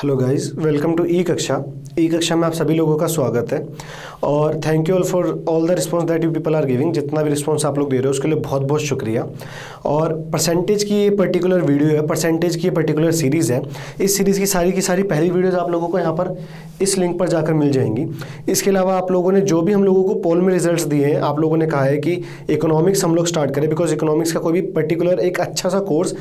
Hello guys, welcome to e कक्षा में आप सभी लोगों का स्वागत है और thank you all for all the response that you people are giving. जितना भी रिस्पांस आप लोग दे रहे हो उसके लिए बहुत बहुत शुक्रिया। और परसेंटेज की ये पर्टिकुलर वीडियो है, परसेंटेज की ये पर्टिकुलर सीरीज़ है। इस सीरीज़ की सारी पहली वीडियोज़ आप लोगों को यहाँ पर इस लिंक पर जाकर मिल जाएंगी। इसके अलावा आप लोगों ने जो भी हम लोगों को पोल में रिजल्ट्स दिए हैं, आप लोगों ने कहा है कि इकोनॉमिक्स हम लोग स्टार्ट करें, बिकॉज इकोनॉमिक्स का कोई भी पर्टिकुलर एक अच्छा सा कोर्स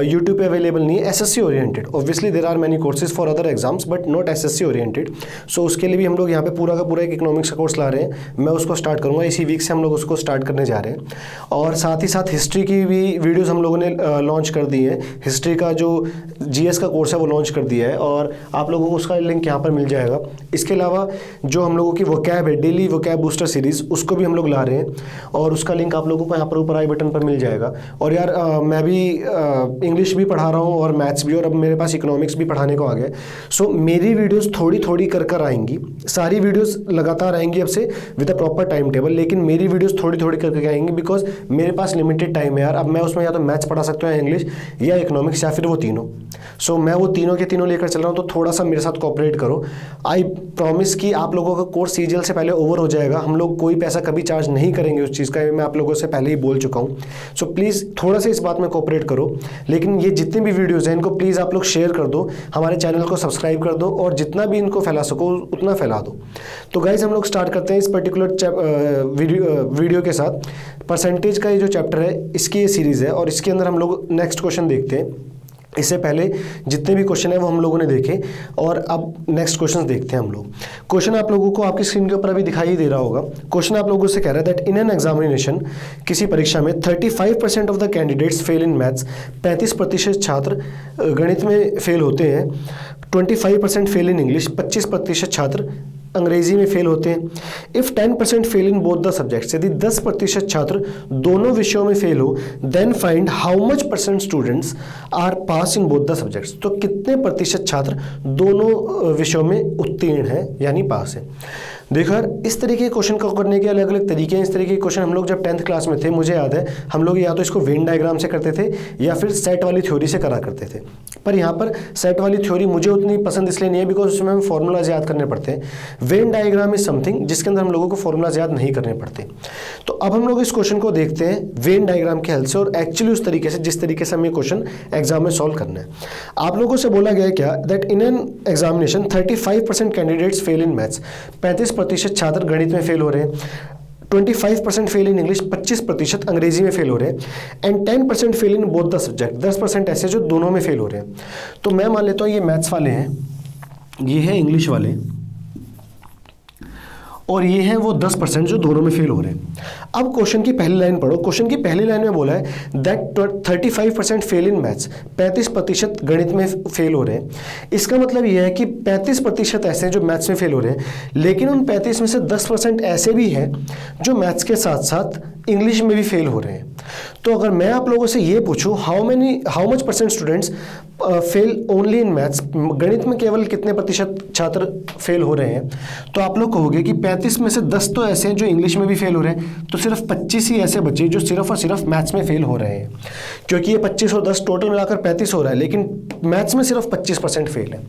यूट्यूब पे अवेलेबल नहीं है SSC oriented. Obviously there are many courses for other exams but not SSC oriented. So उसके लिए भी हम लोग यहाँ पे पूरा का पूरा एक इकोनॉमिक्स का कोर्स ला रहे हैं। मैं उसको स्टार्ट करूँगा, इसी वीक से हम लोग उसको स्टार्ट करने जा रहे हैं। और साथ ही साथ हिस्ट्री की भी वीडियोज़ हम लोगों ने लॉन्च कर दी है। हिस्ट्री का जो जीएस का कोर्स है वो लॉन्च कर दिया है और आप लोगों को उसका लिंक यहाँ पर मिल जाएगा। इसके अलावा जो हम लोगों की वोकैब है, डेली वोकैब बूस्टर सीरीज़, उसको भी हम लोग ला रहे हैं और उसका लिंक आप लोगों को यहाँ पर ऊपर आई बटन पर मिल जाएगा। और यार मैं भी इंग्लिश भी पढ़ा रहा हूँ और मैथ्स भी, और अब मेरे पास इकोनॉमिक्स भी पढ़ाने को आ गया। सो मेरी वीडियोज़ थोड़ी थोड़ी कर आएंगी। सारी वीडियोज़ लगातार आएंगी अब से with a proper time table, लेकिन मेरी वीडियोज़ थोड़ी थोड़ी करके आएंगी बिकॉज मेरे पास लिमिटेड टाइम है यार। अब मैं उसमें या तो मैथ्स पढ़ा सकता हूँ, या इंग्लिश या इकोनॉमिक्स, या फिर वो तीनों। सो मैं वो तीनों के तीनों लेकर चल रहा हूँ, तो थोड़ा सा मेरे साथ कोऑपरेट करो। आई प्रॉमिस कि आप लोगों का कोर्स सीजीएल से पहले ओवर हो जाएगा। हम लोग कोई पैसा कभी चार्ज नहीं करेंगे उस चीज़ का, मैं आप लोगों से पहले ही बोल चुका हूँ। सो प्लीज़ थोड़ा सा इस बात में कोऑपरेट करो। लेकिन ये जितने भी वीडियोज़ हैं इनको प्लीज़ आप लोग शेयर कर दो, हमारे चैनल को सब्सक्राइब कर दो और जितना भी इनको फैला सको उतना फैला दो। तो गाइज हम लोग स्टार्ट करते हैं इस पर्टिकुलर वीडियो के साथ। परसेंटेज का ये जो चैप्टर है इसकी ये सीरीज़ है और इसके अंदर हम लोग नेक्स्ट क्वेश्चन देखते हैं। इससे पहले जितने भी क्वेश्चन है वो हम लोगों ने देखे और अब नेक्स्ट क्वेश्चन देखते हैं हम लोग। क्वेश्चन आप लोगों को आपकी स्क्रीन के ऊपर अभी दिखाई दे रहा होगा। क्वेश्चन आप लोगों से कह रहा है दैट इन एन एग्जामिनेशन, किसी परीक्षा में 35% of the candidates fail in maths, 35% छात्र गणित में फेल होते हैं। 25% फेल इन इंग्लिश, 25% छात्र अंग्रेजी में फेल होते हैं। If 10% fail in both the subjects, यदि 10% छात्र दोनों विषयों में फेल हो, then find how much percent students are pass in both the subjects. तो कितने प्रतिशत छात्र दोनों विषयों में उत्तीर्ण हैं यानी पास है। देखो यार, इस तरीके के क्वेश्चन को करने के अलग अलग तरीके हैं। इस तरीके के क्वेश्चन हम लोग जब 10th क्लास में थे, मुझे याद है हम लोग या तो इसको वेन डायग्राम से करते थे या फिर सेट वाली थ्योरी से करा करते थे। पर यहाँ पर सेट वाली थ्योरी मुझे उतनी पसंद इसलिए नहीं है बिकॉज उसमें हमें फॉर्मूलाज याद करने पड़ते हैं। वेन डायग्राम इज समथिंग जिसके अंदर हम लोगों को फॉर्मूलाज याद नहीं करने पड़ते। तो अब हम लोग इस क्वेश्चन को देखते हैं वेन डायग्राम के हेल्प से और एक्चुअली उस तरीके से जिस तरीके से हमें क्वेश्चन एग्जाम में सॉल्व करना है। आप लोगों से बोला गया है क्या, that in an examination 35% candidates fail in maths, 35% छात्र गणित में फेल हो रहे हैं। 25% फेल इन इंग्लिश, 25% अंग्रेजी में फेल हो रहे हैं। And 10% fail in both the subject, 10% ऐसे जो दोनों में फेल हो रहे हैं। तो मैं मान लेता हूँ ये मैथ्स वाले हैं, ये है इंग्लिश वाले, और ये हैं वो 10% जो दोनों में फेल हो रहे हैं। अब क्वेश्चन की पहली लाइन पढ़ो। क्वेश्चन की पहली लाइन में बोला है दैट 35% फेल इन मैथ्स, 35% गणित में फेल हो रहे हैं। इसका मतलब ये है कि 35% ऐसे हैं जो मैथ्स में फेल हो रहे हैं, लेकिन उन 35 में से 10% ऐसे भी हैं जो मैथ्स के साथ साथ इंग्लिश में भी फेल हो रहे हैं। तो अगर मैं आप लोगों से ये पूछूं how much percent students fail only in maths, गणित में केवल कितने प्रतिशत छात्र फेल हो रहे हैं, तो आप लोग कहोगे कि 35 में से 10 तो ऐसे हैं जो इंग्लिश में भी फेल हो रहे हैं, तो सिर्फ 25 ही ऐसे बचे जो सिर्फ और सिर्फ मैथ्स में फेल हो रहे हैं। क्योंकि ये 25 और 10 टोटल मिलाकर 35 हो रहा है, लेकिन मैथ्स में सिर्फ 25% फेल है।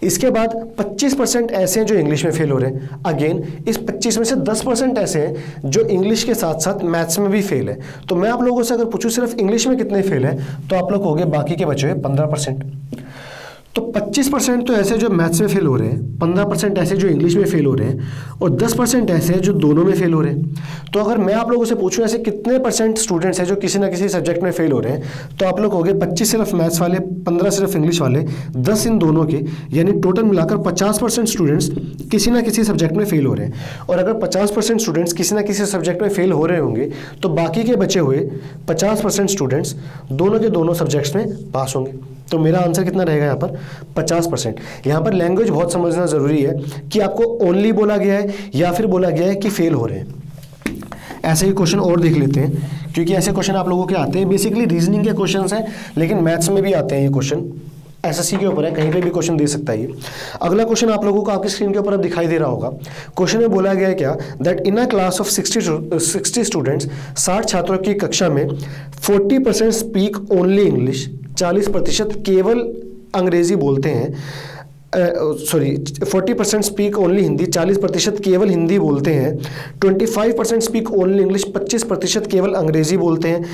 इसके बाद 25% ऐसे हैं जो इंग्लिश में फेल हो रहे हैं। अगेन इस 25 में से 10% ऐसे हैं जो इंग्लिश के साथ साथ मैथ्स में भी फेल है। तो मैं आप लोगों से अगर पूछूं सिर्फ इंग्लिश में कितने फेल है, तो आप लोग कहोगे बाकी के बचे हुए 15%। तो 25% तो ऐसे जो मैथ्स में फेल हो रहे हैं, 15% ऐसे जो इंग्लिश में फेल हो रहे हैं और 10% ऐसे हैं जो दोनों में फेल हो रहे हैं। तो अगर मैं आप लोगों से पूछूं ऐसे कितने परसेंट स्टूडेंट्स हैं जो किसी ना किसी सब्जेक्ट में फेल हो रहे हैं, तो आप लोग कहोगे 25 सिर्फ मैथ्स वाले, 15 सिर्फ इंग्लिश वाले, 10 इन दोनों के, यानी टोटल मिलाकर 50% स्टूडेंट्स किसी ना किसी सब्जेक्ट में फेल हो रहे हैं। और अगर 50% स्टूडेंट्स किसी ना किसी सब्जेक्ट में फेल हो रहे होंगे तो बाकी के बचे हुए 50% स्टूडेंट्स दोनों के दोनों सब्जेक्ट्स में पास होंगे। तो मेरा आंसर कितना रहेगा यहाँ पर 50%। यहाँ पर लैंग्वेज बहुत समझना ज़रूरी है कि आपको ओनली बोला गया है या फिर बोला गया है कि फेल हो रहे हैं। ऐसे ही क्वेश्चन और देख लेते हैं क्योंकि ऐसे क्वेश्चन आप लोगों के आते हैं। बेसिकली रीजनिंग के क्वेश्चन हैं, लेकिन मैथ्स में भी आते हैं ये क्वेश्चन। एसएससी के ऊपर है, कहीं पे भी क्वेश्चन दे सकता है ये। अगला क्वेश्चन आप लोगों को आपकी स्क्रीन के ऊपर अब दिखाई दे रहा होगा। क्वेश्चन में बोला गया है क्या, that in a class of 60 students, 60 छात्रों की कक्षा में 40% स्पीक ओनली इंग्लिश, 40% केवल अंग्रेजी बोलते हैं, 40% स्पीक ओनली हिंदी, 40% केवल हिंदी बोलते हैं। 25% स्पीक ओनली इंग्लिश, 25% केवल अंग्रेजी बोलते हैं।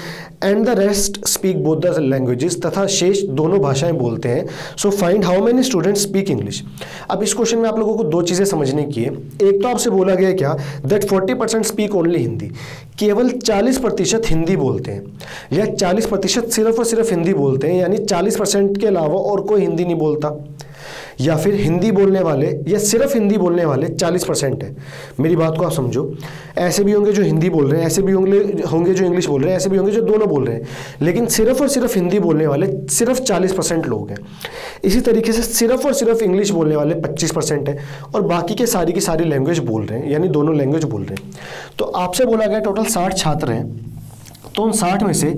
And the rest speak both the languages, तथा शेष दोनों भाषाएं बोलते हैं। So find how many students speak English. अब इस क्वेश्चन में आप लोगों को दो चीज़ें समझने की है। एक तो आपसे बोला गया क्या, दैट 40% स्पीक ओनली हिंदी, केवल 40% हिंदी बोलते हैं, या 40% सिर्फ और सिर्फ हिंदी बोलते हैं, यानी 40% के अलावा और कोई हिंदी नहीं बोलता, या फिर हिंदी बोलने वाले या सिर्फ हिंदी बोलने वाले 40% है। मेरी बात को आप समझो, ऐसे भी होंगे जो हिंदी बोल रहे हैं, ऐसे भी होंगे जो इंग्लिश बोल रहे हैं, ऐसे भी होंगे जो दोनों बोल रहे हैं, लेकिन सिर्फ और सिर्फ हिंदी बोलने वाले सिर्फ 40% लोग हैं। इसी तरीके से सिर्फ और सिर्फ इंग्लिश बोलने वाले 25% है, और बाकी के सारी लैंग्वेज बोल रहे हैं, यानी दोनों लैंग्वेज बोल रहे हैं। तो आपसे बोला गया टोटल 60 छात्र हैं, तो उन 60 में से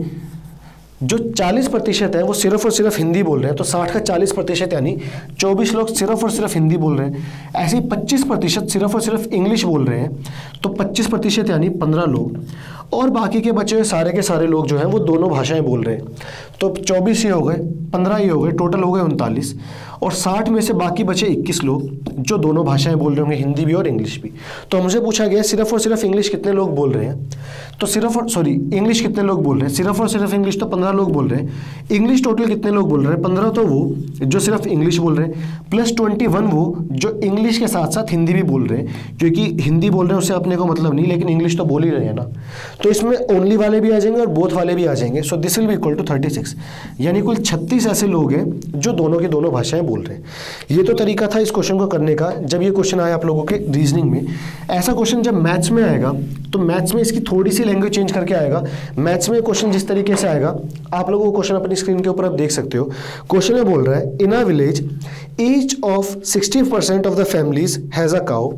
जो 40% है वो सिर्फ और सिर्फ हिंदी बोल रहे हैं, तो 60 का 40% यानी 24 लोग सिर्फ और सिर्फ हिंदी बोल रहे हैं। ऐसे ही 25% सिर्फ और सिर्फ इंग्लिश बोल रहे हैं, तो 25% यानी 15 लोग, और बाकी के बचे हुए सारे के सारे लोग जो हैं वो दोनों भाषाएं बोल रहे हैं। तो 24 ही हो गए, 15 ही हो गए, टोटल हो गए 39, और 60 में से बाकी बचे 21 लोग जो दोनों भाषाएं बोल रहे होंगे, हिंदी भी और इंग्लिश भी। तो हमसे पूछा गया सिर्फ और सिर्फ इंग्लिश कितने लोग बोल रहे हैं, तो इंग्लिश कितने लोग बोल रहे हैं, सिर्फ और सिर्फ इंग्लिश तो 15 लोग बोल रहे हैं। इंग्लिश टोटल कितने लोग बोल रहे हैं, 15 तो वो जो सिर्फ इंग्लिश बोल रहे हैं, प्लस 21 वो जो इंग्लिश के साथ साथ हिंदी भी बोल रहे हैं, क्योंकि हिंदी बोल रहे हैं उससे अपने को मतलब नहीं, लेकिन इंग्लिश तो बोल ही रहे हैं ना, तो इसमें ओनली वाले भी आ जाएंगे और बोथ वाले भी आ जाएंगे। So this will be equal to 36, यानी कुल 36 ऐसे लोग हैं जो दोनों की दोनों भाषाएं बोल रहे हैं। ये तो तरीका था इस क्वेश्चन को करने का। जब ये क्वेश्चन आया आप लोगों के रीजनिंग में, ऐसा क्वेश्चन जब मैथ्स में आएगा तो मैथ्स में इसकी थोड़ी सी लैंग्वेज चेंज करके आएगा। मैथ्स में क्वेश्चन जिस तरीके से आएगा, आप लोगों को क्वेश्चन अपनी स्क्रीन के ऊपर आप देख सकते हो। क्वेश्चन में बोल रहा है, in a village each of 60% of the families has a cow.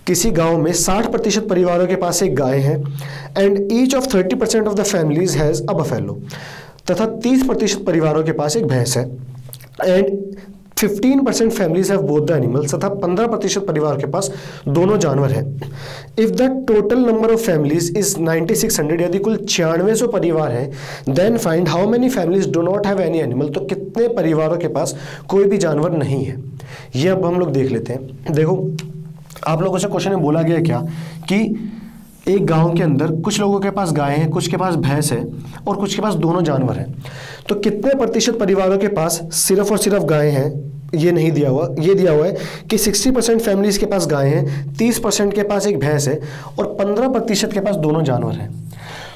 किसी गांव में 60% परिवारों के पास एक गाय है। And each of 30% of the families has a buffalo, तथा 30% परिवारों के पास एक भैंस है। And 15% families have both the animals, तथा 15% परिवार के पास दोनों जानवर हैं। If the total number of families is 9600, यदि कुल 9600 परिवार हैं, then find how many families do not have any animal, तो कितने परिवारों के पास कोई भी जानवर नहीं है। ये अब हम लोग देख लेते हैं। देखो, आप लोगों से क्वेश्चन में बोला गया क्या कि एक गांव के अंदर कुछ लोगों के पास गाय हैं, कुछ के पास भैंस है, और कुछ के पास दोनों जानवर हैं। तो कितने प्रतिशत परिवारों के पास सिर्फ और सिर्फ गाय हैं, ये नहीं दिया हुआ। ये दिया हुआ है कि 60% फैमिलीज के पास गाय हैं, 30% के पास एक भैंस है, और 15% के पास दोनों जानवर हैं।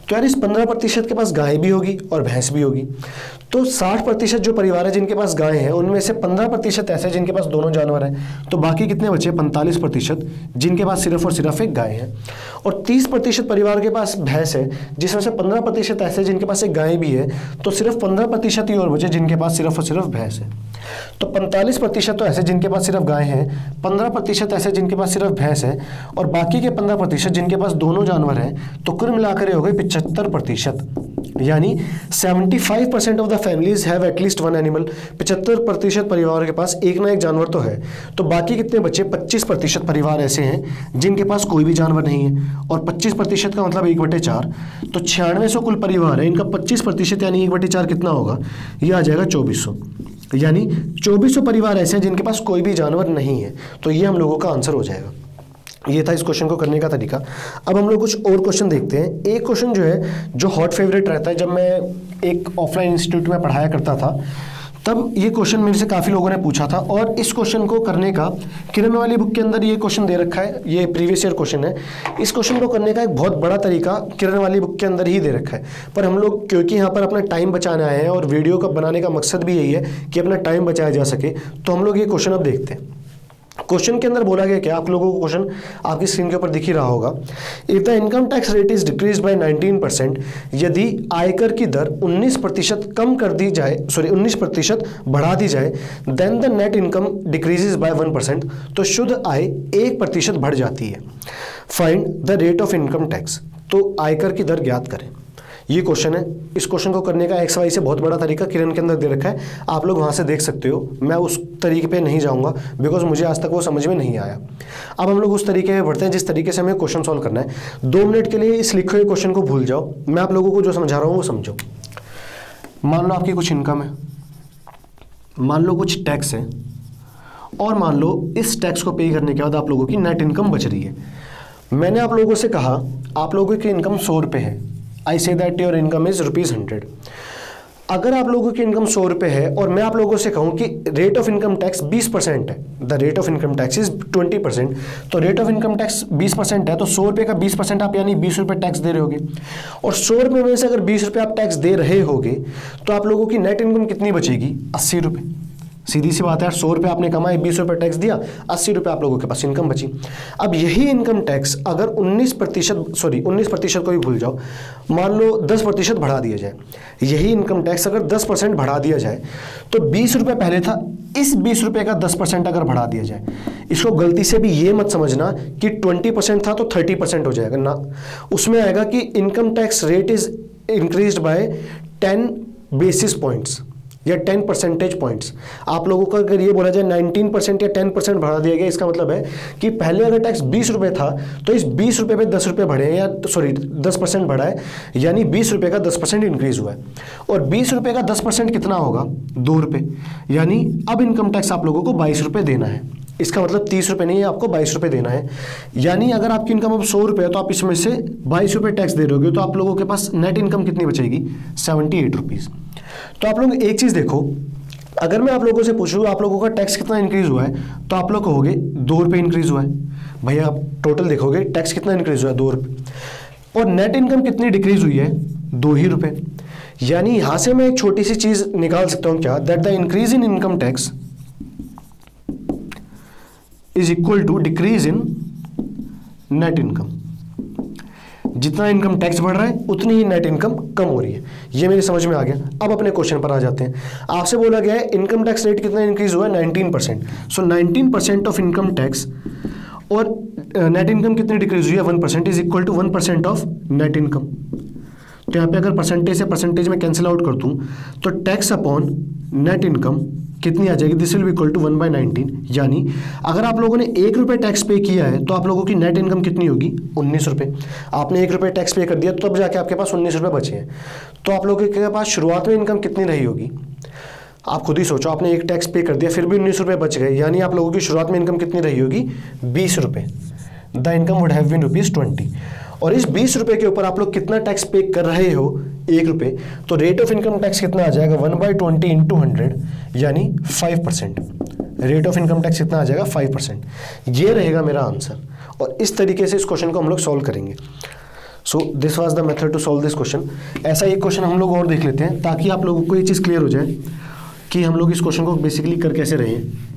तो यार इस 15% के पास गाय भी होगी और भैंस भी होगी। तो 60% जो परिवार है जिनके पास गाय हैं, उनमें से 15% ऐसे जिनके पास दोनों जानवर हैं। तो बाकी कितने बचे, 45% जिनके पास सिर्फ और सिर्फ एक गाय है। और 30% परिवार के पास भैंस है, जिसमें से 15% ऐसे जिनके पास एक गाय भी है। तो सिर्फ 15% ही और बचे जिनके पास सिर्फ और सिर्फ भैंस है। तो 45% तो ऐसे जिनके पास सिर्फ गाय है, 15% ऐसे जिनके पास सिर्फ भैंस है, और बाकी के 15% जिनके पास दोनों जानवर हैं। तो कुल मिलाकर ये हो गए 75%, यानी 75% of the families have at least one animal. 75% परिवार के पास एक ना एक जानवर तो है। तो बाकी कितने बचे, 25% परिवार ऐसे हैं जिनके पास कोई भी जानवर नहीं है, और 25% का मतलब 1/4। तो 9600 कुल परिवार है, इनका 25% यानी 1/4 कितना होगा, ये आ जाएगा 2400। यानी 2400 परिवार ऐसे हैं जिनके पास कोई भी जानवर नहीं है। तो ये हम लोगों का आंसर हो जाएगा। ये था इस क्वेश्चन को करने का तरीका। अब हम लोग कुछ और क्वेश्चन देखते हैं। एक क्वेश्चन जो है जो हॉट फेवरेट रहता है, जब मैं एक ऑफलाइन इंस्टीट्यूट में पढ़ाया करता था तब ये क्वेश्चन मेरे से काफ़ी लोगों ने पूछा था। और इस क्वेश्चन को करने का किरण वाली बुक के अंदर ये क्वेश्चन दे रखा है, ये प्रीवियस ईयर क्वेश्चन है। इस क्वेश्चन को करने का एक बहुत बड़ा तरीका किरण वाली बुक के अंदर ही दे रखा है, पर हम लोग क्योंकि यहाँ पर अपना टाइम बचाना है और वीडियो का बनाने का मकसद भी यही है कि अपना टाइम बचाया जा सके, तो हम लोग ये क्वेश्चन अब देखते हैं। क्वेश्चन के अंदर बोला गया क्या, आप लोगों को क्वेश्चन आपकी स्क्रीन के ऊपर दिख ही रहा होगा। If the income tax rate is decrease by 19%, यदि आयकर की दर 19% कम कर दी जाए, 19% बढ़ा दी जाए, then the net income decreases by 1%, तो शुद्ध आय 1% बढ़ जाती है। Find the rate of income tax, तो आयकर की दर ज्ञात करें। ये क्वेश्चन है। इस क्वेश्चन को करने का XY से बहुत बड़ा तरीका किरण के अंदर दे रखा है, आप लोग वहाँ से देख सकते हो। मैं उस तरीके पे नहीं जाऊँगा बिकॉज मुझे आज तक वो समझ में नहीं आया। अब हम लोग उस तरीके में बढ़ते हैं जिस तरीके से हमें क्वेश्चन सॉल्व करना है। 2 मिनट के लिए इस लिखे हुए क्वेश्चन को भूल जाओ, मैं आप लोगों को जो समझा रहा हूँ वो समझो। मान लो आपकी कुछ इनकम है, मान लो कुछ टैक्स है, और मान लो इस टैक्स को पे करने के बाद आप लोगों की नेट इनकम बच रही है। मैंने आप लोगों से कहा आप लोगों की इनकम 100 रुपये है, आई say that your income is ₹100। अगर आप लोगों की इनकम 100 रुपये है और मैं आप लोगों से कहूँ कि रेट ऑफ इनकम टैक्स 20% है, the rate of income tax is 20%, तो रेट ऑफ इनकम टैक्स 20% है, तो 100 रुपये का 20% आप यानी 20 रुपये टैक्स दे रहे होगे। और 100 रुपये में से अगर 20 रुपये आप टैक्स दे रहे होगे तो आप लोगों की नेट इनकम कितनी बचेगी? 80 रुपये। सीधी सी बात है यार, 100 रुपये आपने कमाए, 20 रुपये टैक्स दिया, 80 रुपये आप लोगों के पास इनकम बची। अब यही इनकम टैक्स अगर 19% को भी भूल जाओ, मान लो 10% बढ़ा दिया जाए, यही इनकम टैक्स अगर 10% बढ़ा दिया जाए तो 20 रुपये पहले था, इस 20 रुपये का 10% अगर बढ़ा दिया जाए, इसको गलती से भी ये मत समझना कि 20% था तो 30% हो जाएगा ना, उसमें आएगा कि income tax rate is increased bye 10 basis points या 10 परसेंटेज पॉइंट्स। आप लोगों को अगर ये बोला जाए 19% या 10% बढ़ा दिया गया, इसका मतलब है कि पहले अगर टैक्स 20 रुपये था तो इस 20 रुपये पे 10 रुपये बढ़े हैं, या 10% बढ़ा है, यानी 20 रुपये का 10% इंक्रीज हुआ है। और 20 रुपये का 10% कितना होगा? 2 रुपये, यानी अब इनकम टैक्स आप लोगों को 22 रुपये देना है। इसका मतलब 30 रुपये नहीं है, आपको 22 रुपये देना है। यानी अगर आपकी इनकम अब 100 रुपये है तो आप इसमें से 22 रुपये टैक्स दे रहे होगे, तो आप लोगों के पास नेट इनकम कितनी बचेगी? 78 रुपीज़। तो आप लोग एक चीज़ देखो, अगर मैं आप लोगों से पूछूँ आप लोगों का टैक्स कितना इंक्रीज हुआ है, तो आप लोग कहोगे 2 रुपये इंक्रीज हुआ है। भैया आप टोटल देखोगे टैक्स कितना इंक्रीज हुआ है? 2 रुपये। और नेट इनकम कितनी डिक्रीज हुई है? 2 ही रुपये। यानी यहाँ से मैं एक छोटी सी चीज़ निकाल सकता हूँ क्या, that the increase in income tax is equal to decrease in net income. जितना इनकम टैक्स बढ़ रहा है उतनी ही नेट इनकम कम हो रही है। ये मेरी समझ में आ गया। अब अपने क्वेश्चन पर आ जाते हैं। आपसे बोला गया है इनकम टैक्स रेट कितना इंक्रीज हुआ है? 19%। सो 19% ऑफ इनकम टैक्स और नेट इनकम कितनी डिक्रीज हुई है? 1% is equal to 1% of net income. तो यहाँ पे अगर परसेंटेज से परसेंटेज में कैंसिल आउट कर दूँ तो टैक्स अपॉन नेट इनकम कितनी आ जाएगी? This will be equal to 1/19। यानी अगर आप लोगों ने 1 रुपये टैक्स पे किया है तो आप लोगों की नेट इनकम कितनी होगी? 19 रुपये। आपने 1 रुपये टैक्स पे कर दिया तो तब जाके आपके पास 19 रुपये बचे हैं। तो आप लोगों के पास शुरुआत में इनकम कितनी रही होगी? आप खुद ही सोचो, आपने 1 टैक्स पे कर दिया फिर भी 19 रुपये बच गए, यानी आप लोगों की शुरुआत में इनकम कितनी रही होगी? 20 रुपये। The income would have been ₹20। और इस 20 रुपये के ऊपर आप लोग कितना टैक्स पे कर रहे हो? 1 रुपये। तो रेट ऑफ इनकम टैक्स कितना आ जाएगा? 1/20 इंटू 100 यानी 5%। रेट ऑफ इनकम टैक्स कितना आ जाएगा? 5%। ये रहेगा मेरा आंसर। और इस तरीके से इस क्वेश्चन को हम लोग सॉल्व करेंगे। So this was the method to solve this question. ऐसा एक क्वेश्चन हम लोग और देख लेते हैं ताकि आप लोगों को ये चीज़ क्लियर हो जाए कि हम लोग इस क्वेश्चन को बेसिकली कर कैसे रहे हैं।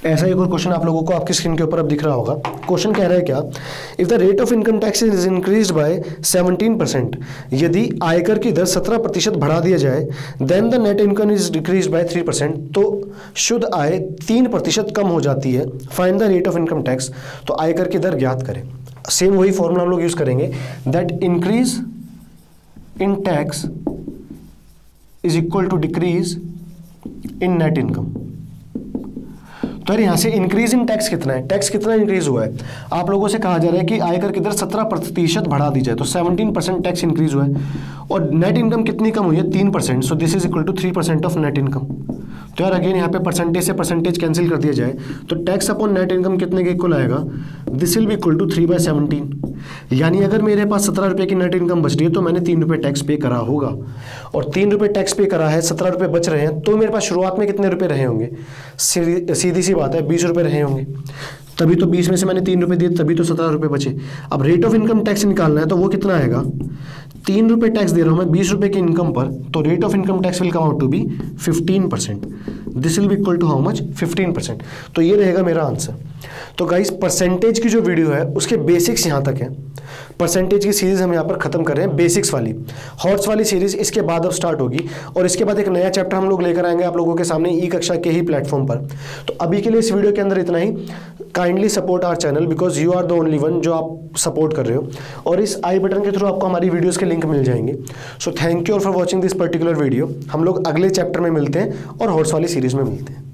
ऐसा एक और क्वेश्चन आप लोगों को आपकी स्क्रीन के ऊपर अब दिख रहा होगा। क्वेश्चन कह रहा है क्या, if the rate of income tax is increased by 17%, यदि आयकर की दर 17% बढ़ा दिया जाए, then the net income is decreased by 3%, तो शुद्ध आय 3% कम हो जाती है। Find the rate of income tax, तो आयकर की दर ज्ञात करें। सेम वही फॉर्मूला हम लोग यूज करेंगे, that increase in tax is equal to decrease in net income. तो यार यहाँ से इंक्रीज इन टैक्स कितना है? टैक्स कितना इंक्रीज हुआ है? आप लोगों से कहा जा रहा है कि आयकर की दर 17% बढ़ा दी जाए, तो 17% टैक्स इंक्रीज हुआ है। और नेट इनकम कितनी कम हुई है? 3%। So this is equal to 3% of net income. तो यार अगेन यहाँ पे परसेंटेज से परसेंटेज कैंसिल कर दिया जाए तो टैक्स अपॉन नेट इनकम कितने के इक्वल आएगा? This will be equal to 3/17। यानी अगर मेरे पास 17 रुपये की नेट इनकम बच रही है तो मैंने 3 रुपये टैक्स पे करा होगा। और 3 रुपये टैक्स पे करा है, 17 रुपये बच रहे हैं, तो मेरे पास शुरुआत में कितने रुपये रहे होंगे? सीधी सी बात है, 20 रुपये रहे होंगे। तभी तो 20 में से मैंने 3 रुपये दिए, तभी तो 17 रुपये बचे। अब रेट ऑफ इनकम टैक्स निकालना है तो वो कितना आएगा? 3 रुपये टैक्स दे रहा हूँ मैं 20 रुपये की इनकम पर, तो rate of income tax will come out to be 15%। This will be equal to how much? 15%। तो ये रहेगा मेरा आंसर। तो गाइस परसेंटेज की जो वीडियो है उसके बेसिक्स यहाँ तक है। परसेंटेज की सीरीज हम यहाँ पर खत्म कर रहे हैं, बेसिक्स वाली। हॉर्स वाली सीरीज इसके बाद अब स्टार्ट होगी और इसके बाद एक नया चैप्टर हम लोग लेकर आएंगे आप लोगों के सामने ई कक्षा के ही प्लेटफॉर्म पर। तो अभी के लिए इस वीडियो के अंदर इतना ही। Kindly support our channel because you are the only one जो आप सपोर्ट कर रहे हो, और इस आई बटन के थ्रू आपको हमारी वीडियोस के लिंक मिल जाएंगे। So thank you for watching this particular video. हम लोग अगले चैप्टर में मिलते हैं और हॉर्स वाली सीरीज में मिलते हैं।